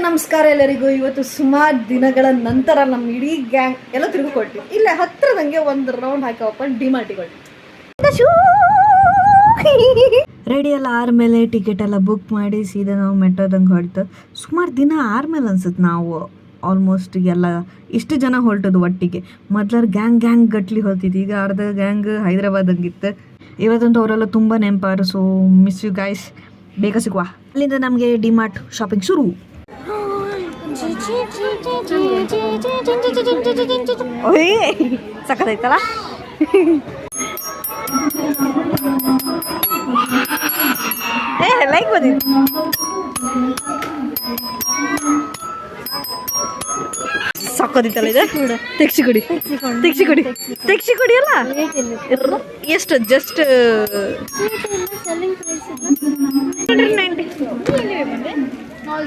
ನಮಸ್ಕಾರ ಎಲ್ಲರಿಗೂ. ಇವತ್ತು ಸುಮಾರು ದಿನಗಳ ನಂತರ ನಮ್ಮ ಇಡೀ ಗ್ಯಾಂಗ್ ಎಲ್ಲ ತಿರುಗಿಕೊಟ್ವಿ. ಇಲ್ಲೇ ಹತ್ರದಂಗೆ ಒಂದು ರೌಂಡ್ ಹಾಕವಪ್ಪ ಡಿಮಾರ್ಟಿಗೆ. ರೆಡಿ ಎಲ್ಲ ಆದ್ಮೇಲೆ ಟಿಕೆಟ್ ಎಲ್ಲ ಬುಕ್ ಮಾಡಿ ಸೀದಾ ನಾವು ಮೆಟ್ರೋದಂಗೆ ಹೊರಟು ಸುಮಾರು ದಿನ ಆದ್ಮೇಲೆ ಅನ್ಸುತ್ತೆ ನಾವು ಆಲ್ಮೋಸ್ಟ್ ಎಲ್ಲ ಇಷ್ಟು ಜನ ಹೊರಟದು ಒಟ್ಟಿಗೆ. ಮೊದ್ಲಾರ ಗ್ಯಾಂಗ್ ಗಟ್ಲಿ ಹೊಲ್ತಿತ್ತು, ಈಗ ಅರ್ಧ ಗ್ಯಾಂಗ್ ಹೈದ್ರಾಬಾದಂಗಿತ್ತು. ಇವತ್ತಂತೂ ಅವರೆಲ್ಲ ತುಂಬ ನೆನಪಾರು. ಸೊ ಮಿಸ್ ಯು ಗೈಸ್, ಬೇಗ ಸಿಗುವ. ಅಲ್ಲಿಂದ ನಮಗೆ ಡಿಮಾರ್ಟ್ ಶಾಪಿಂಗ್ ಶುರು. ಸಕ್ಕತ್ತೈತಲ್ಲ. ಲೈಕ್ ಬಂದಿತ್ತು. ಸಾಕೋದಿತ್ತಲ್ಲ ಇದು. ತೆಗ್ಸಿ ಕೊಡಿ ಅಲ್ಲ. ಎಷ್ಟು ಜಸ್ಟ್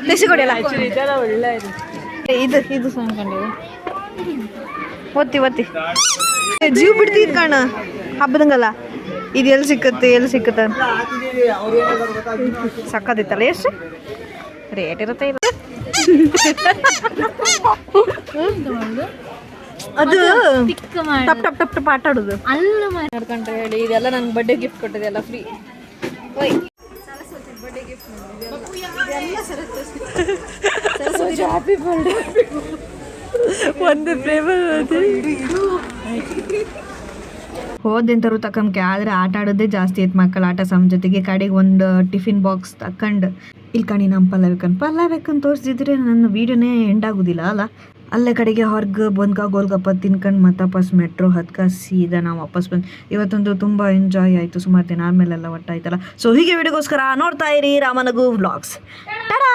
ತೆಗ್ಸಿ ಕೊಡಿ ಅಲ್ಲ. ಇದು ಸಾಂಕೊಂಡಿದೆ. ಒತ್ತಿ ಜೀವ ಬಿಡ್ತಿದ್ ಕಾಣ ಹಬ್ಬದಂಗಲ್ಲ. ಇದು ಎಲ್ಲಿ ಸಿಕ್ಕತ್ತೆ ಸಕ್ಕದಿತ್ತಲ್ಲ. ಎಷ್ಟು ರೇಟ್ ಇರುತ್ತೆ ಇದು. ಅದು ಟಪ್ ಆಟ ಆಡೋದು ನೋಡ್ಕೊಂಡ್ರೆ ಹೇಳಿ. ಇದೆಲ್ಲ ನಂಗೆ ಬರ್ಡೇ ಗಿಫ್ಟ್ ಕೊಟ್ಟಿದೆ, ಎಲ್ಲ free. Birthday gift happy birthday. ಒಂದು ಫ್ಲೇವರ್ ಹೋದೆಂತರು ತಕೊಂಬೆ. ಆದರೆ ಆಟ ಆಡೋದೇ ಜಾಸ್ತಿ ಐತೆ ಮಕ್ಕಳ ಆಟ. ಜೊತೆಗೆ ಕಡೆಗೆ ಒಂದು ಟಿಫಿನ್ ಬಾಕ್ಸ್ ತಕೊಂಡು ಇಲ್ಲಿ ಕಣಿ ನಮ್ಮ ಪಲ್ಲವೇಕನ್ ತೋರಿಸಿದ್ರೆ ನನ್ನ ವೀಡಿಯೋನೇ ಎಂಡ್ ಆಗೋದಿಲ್ಲ ಅಲ್ಲ. ಅಲ್ಲೇ ಕಡೆಗೆ ಹೊರ್ಗೆ ಬಂದ್ಕ ಗೋಲ್ಗಪ್ಪ ತಿನ್ಕೊಂಡು ಮತ್ತೆ ವಾಪಸ್ ಮೆಟ್ರೋ ಹತ್ಕ ಸೀದಾ ನಾವು ವಾಪಸ್ ಬಂದು. ಇವತ್ತೊಂದು ತುಂಬ ಎಂಜಾಯ್ ಆಯಿತು, ಸುಮಾರು ದಿನ ಆದಮೇಲೆಲ್ಲ ಒಟ್ಟಾಯ್ತಲ್ಲ. ಸೊ ಹೀಗೆ ವಿಡಿಯೋಗೋಸ್ಕರ ನೋಡ್ತಾ ಇರಿ ರಾಮನಗು ವ್ಲಾಗ್ಸ್. ಟಾಡಾ.